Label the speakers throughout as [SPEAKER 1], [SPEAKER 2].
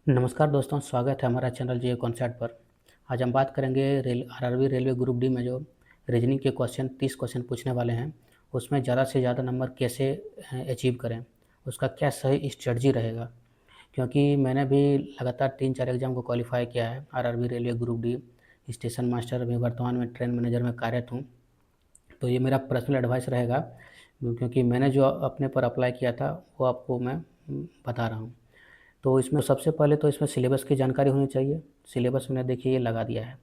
[SPEAKER 1] नमस्कार दोस्तों, स्वागत है हमारा चैनल जे कॉन्सेप्ट पर। आज हम बात करेंगे आरआरबी रेलवे ग्रुप डी में जो रीजनिंग के क्वेश्चन 30 क्वेश्चन पूछने वाले हैं, उसमें ज़्यादा से ज़्यादा नंबर कैसे अचीव करें, उसका क्या सही स्ट्रेटजी रहेगा। क्योंकि मैंने भी लगातार 3-4 एग्ज़ाम को क्वालिफाई किया है। RRB railway group D station master, अभी वर्तमान में ट्रेन मैनेजर में कार्यरत हूँ। तो ये मेरा पर्सनल एडवाइस रहेगा, क्योंकि मैंने जो अपने पर अप्लाई किया था वो आपको मैं बता रहा हूँ। तो इसमें सबसे पहले तो इसमें सिलेबस की जानकारी होनी चाहिए। सिलेबस मैंने देखिए ये लगा दिया है।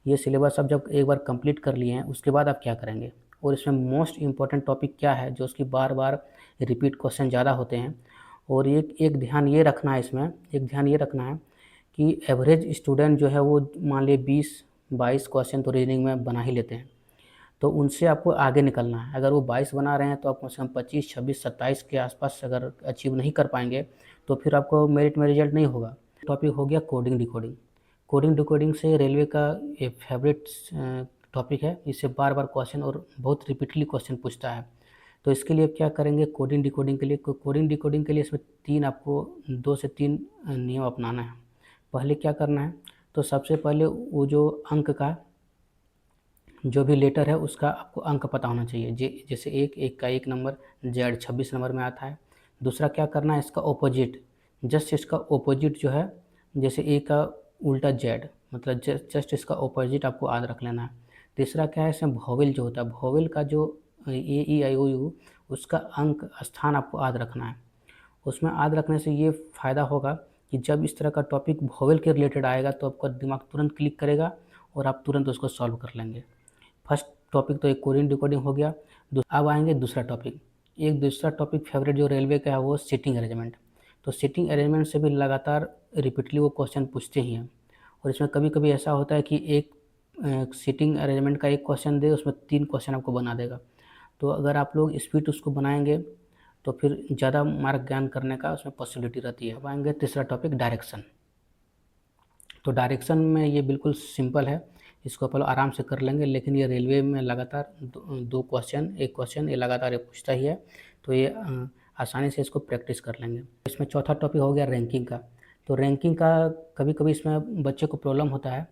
[SPEAKER 1] ये सिलेबस आप जब एक बार कंप्लीट कर लिए हैं, उसके बाद आप क्या करेंगे, और इसमें मोस्ट इम्पोर्टेंट टॉपिक क्या है जो उसकी बार-बार रिपीट क्वेश्चन ज़्यादा होते हैं। और एक ध्यान ये रखना है, इसमें एक ध्यान ये रखना है कि एवरेज स्टूडेंट जो है वो मान लिए 20-22 क्वेश्चन तो रीजनिंग में बना ही लेते हैं। तो उनसे आपको आगे निकलना है। अगर वो 22 बना रहे हैं तो आप कम से कम 25, 26, 27 के आसपास अगर अचीव नहीं कर पाएँगे, तो फिर आपको मेरिट में रिज़ल्ट नहीं होगा। टॉपिक हो गया कोडिंग डिकोडिंग। कोडिंग डिकोडिंग से रेलवे का एक फ़ेवरेट टॉपिक है। इससे बार-बार क्वेश्चन और बहुत रिपीटली क्वेश्चन पूछता है। तो इसके लिए आप क्या करेंगे, कोडिंग डिकोडिंग के लिए कोडिंग डिकोडिंग के लिए इसमें 3 आपको 2 से 3 नियम अपनाना है। पहले क्या करना है, तो सबसे पहले वो जो अंक का जो भी लेटर है उसका आपको अंक पता होना चाहिए। जैसे 1 का 1 नंबर, जेड 26 नंबर में आता है। दूसरा क्या करना है, इसका ऑपोजिट, जस्ट इसका ऑपोजिट जो है, जैसे ए का उल्टा जेड, मतलब जस्ट इसका ऑपोजिट आपको याद रख लेना है। तीसरा क्या है, इसमें वोवेल जो होता है, वोवेल का जो ए, ई, आई, ओ, यू, उसका अंक स्थान आपको याद रखना है। उसमें याद रखने से ये फ़ायदा होगा कि जब इस तरह का टॉपिक वोवेल के रिलेटेड आएगा तो आपका दिमाग तुरंत क्लिक करेगा और आप तुरंत उसको सॉल्व कर लेंगे। फर्स्ट टॉपिक तो एक कोडिंग डिकोडिंग हो गया। अब आएँगे दूसरा टॉपिक। एक दूसरा टॉपिक फ़ेवरेट जो रेलवे का है वो सीटिंग अरेंजमेंट। तो सीटिंग अरेंजमेंट से भी लगातार रिपीटली वो क्वेश्चन पूछते ही हैं। और इसमें कभी-कभी ऐसा होता है कि एक सीटिंग अरेंजमेंट का एक क्वेश्चन दे, उसमें 3 क्वेश्चन आपको बना देगा। तो अगर आप लोग स्पीड उसको बनाएँगे तो फिर ज़्यादा मार्क गेन करने का उसमें पॉसिबिलिटी रहती है। अब आएँगे तीसरा टॉपिक डायरेक्शन। तो डायरेक्शन में ये बिल्कुल सिंपल है, इसको अपन आराम से कर लेंगे, लेकिन ये रेलवे में लगातार 2 क्वेश्चन, 1 क्वेश्चन ये लगातार ये पूछता ही है, तो ये आसानी से इसको प्रैक्टिस कर लेंगे। इसमें चौथा टॉपिक हो गया रैंकिंग का। तो रैंकिंग का कभी-कभी इसमें बच्चे को प्रॉब्लम होता है,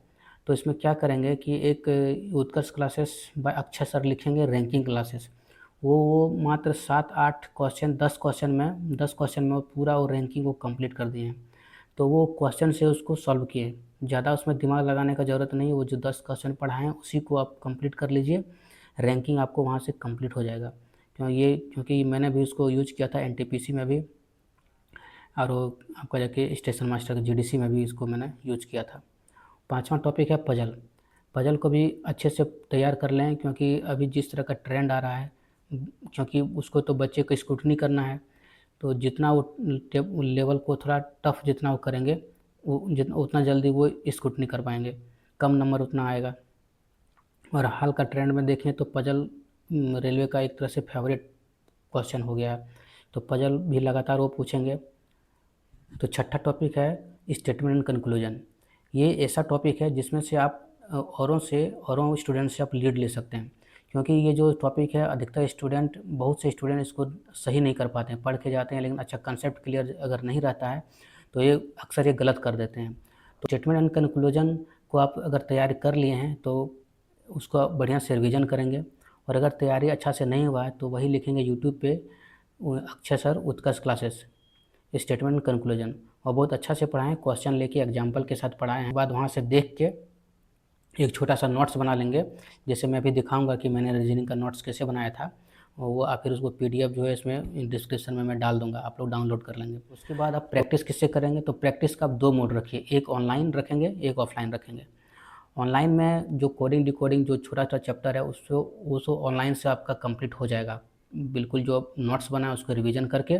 [SPEAKER 1] तो इसमें क्या करेंगे कि एक उत्कर्ष क्लासेस बाय अक्षय सर लिखेंगे रैंकिंग क्लासेस। वो मात्र 7-8 क्वेश्चन 10 क्वेश्चन में वो पूरा वो रैंकिंग वो कंप्लीट कर दिए हैं। तो वो क्वेश्चन से उसको सॉल्व किए। ज़्यादा उसमें दिमाग लगाने का ज़रूरत नहीं है, वो जो 10 क्वेश्चन पढ़ाए हैं उसी को आप कंप्लीट कर लीजिए, रैंकिंग आपको वहाँ से कंप्लीट हो जाएगा। क्योंकि मैंने भी उसको यूज़ किया था एनटीपीसी में भी, और वो आपका जाके स्टेशन मास्टर जीडीसी में भी इसको मैंने यूज़ किया था। पाँचवाँ टॉपिक है पज़ल। पज़ल को भी अच्छे से तैयार कर लें, क्योंकि अभी जिस तरह का ट्रेंड आ रहा है, क्योंकि उसको तो बच्चे को स्क्रूटनी करना है, तो जितना वो लेवल को थोड़ा टफ जितना वो करेंगे, वो जितना उतना जल्दी वो स्क्रूटनी कर पाएँगे, कम नंबर उतना आएगा। और हाल का ट्रेंड में देखें तो पज़ल रेलवे का एक तरह से फ़ेवरेट क्वेश्चन हो गया है, तो पज़ल भी लगातार वो पूछेंगे। तो छठा टॉपिक है स्टेटमेंट एंड कंक्लूजन। ये ऐसा टॉपिक है जिसमें से आप औरों स्टूडेंट से आप लीड ले सकते हैं, क्योंकि ये जो टॉपिक है अधिकतर बहुत से स्टूडेंट इसको सही नहीं कर पाते हैं, पढ़ के जाते हैं लेकिन अच्छा कंसेप्ट क्लियर अगर नहीं रहता है तो ये अक्सर ये गलत कर देते हैं। तो स्टेटमेंट एंड कंक्लूजन को आप अगर तैयारी कर लिए हैं तो उसको आप बढ़िया से रिवीजन करेंगे, और अगर तैयारी अच्छा से नहीं हुआ है तो वही लिखेंगे यूट्यूब पे अक्षय सर उत्कर्ष क्लासेस स्टेटमेंट कंक्लूजन, और बहुत अच्छा से पढ़ाएँ, क्वेश्चन लेके एग्जाम्पल के साथ पढ़ाएँ हैं। बाद वहाँ से देख के एक छोटा सा नोट्स बना लेंगे, जैसे मैं अभी दिखाऊंगा कि मैंने रीजनिंग का नोट्स कैसे बनाया था, और वो फिर उसको पीडीएफ जो है इसमें डिस्क्रिप्शन में मैं डाल दूंगा, आप लोग डाउनलोड कर लेंगे। उसके बाद आप प्रैक्टिस किससे करेंगे, तो प्रैक्टिस का आप 2 मोड रखिए, एक ऑनलाइन रखेंगे, एक ऑफलाइन रखेंगे। ऑनलाइन में जो कोडिंग डिकोडिंग जो छोटा-छोटा चैप्टर है उसको ऑनलाइन से आपका कंप्लीट हो जाएगा। बिल्कुल जो नोट्स बना है उसको रिवीजन करके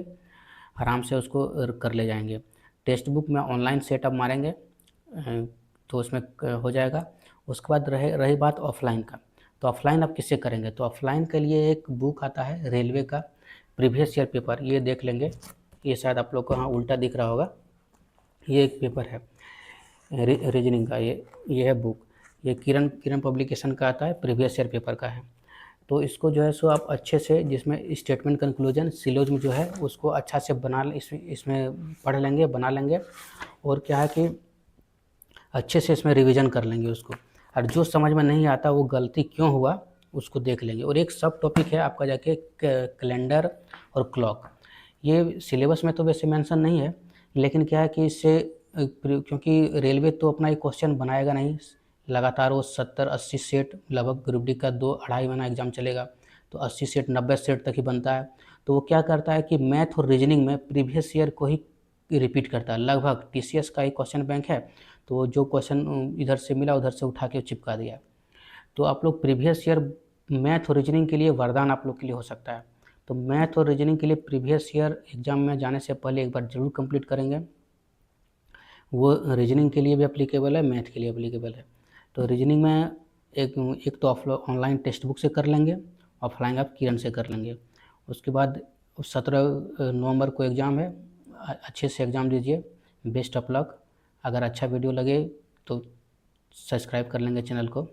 [SPEAKER 1] आराम से उसको कर ले जाएँगे। टेक्स्ट बुक में ऑनलाइन सेटअप मारेंगे तो उसमें हो जाएगा। उसके बाद रही बात ऑफ़लाइन का, तो ऑफ़लाइन आप किससे करेंगे, तो ऑफ़लाइन के लिए एक बुक आता है रेलवे का प्रीवियस ईयर पेपर, ये देख लेंगे। ये शायद आप लोग को हाँ उल्टा दिख रहा होगा, ये एक पेपर है रीजनिंग का, ये है बुक, ये किरण किरण पब्लिकेशन का आता है, प्रीवियस ईयर पेपर का है। तो इसको जो है सो आप अच्छे से, जिसमें स्टेटमेंट कंक्लूजन सिलोज में जो है उसको अच्छा से बना इसमें पढ़ लेंगे, बना लेंगे, और क्या है कि अच्छे से इसमें रिवीजन कर लेंगे उसको, और जो समझ में नहीं आता वो गलती क्यों हुआ उसको देख लेंगे। और एक सब टॉपिक है आपका जाके कैलेंडर और क्लॉक। ये सिलेबस में तो वैसे मेंशन नहीं है, लेकिन क्या है कि इससे क्योंकि रेलवे तो अपना एक क्वेश्चन बनाएगा नहीं, लगातार वो 70-80 सेट, लगभग ग्रुप डी का 2-2.5 महीना एग्जाम चलेगा, तो 80 सेट 90 सेट तक ही बनता है। तो वो क्या करता है कि मैथ और रीजनिंग में प्रीवियस ईयर को ही रिपीट करता है। लगभग टीसीएस का एक क्वेश्चन बैंक है, तो जो क्वेश्चन इधर से मिला उधर से उठा के चिपका दिया। तो आप लोग प्रीवियस ईयर मैथ और रीजनिंग के लिए वरदान आप लोग के लिए हो सकता है। तो मैथ और रीजनिंग के लिए प्रीवियस ईयर एग्जाम में जाने से पहले एक बार जरूर कंप्लीट करेंगे। वो रीजनिंग के लिए भी एप्लीकेबल है, मैथ के लिए एप्लीकेबल है। तो रीजनिंग में एक तो ऑनलाइन टेक्स्ट बुक से कर लेंगे, ऑफलाइन आप किरण से कर लेंगे। उसके बाद 17 नवंबर को एग्ज़ाम है, अच्छे से एग्ज़ाम दीजिए। Best of luck. अगर अच्छा वीडियो लगे तो सब्सक्राइब कर लेंगे चैनल को।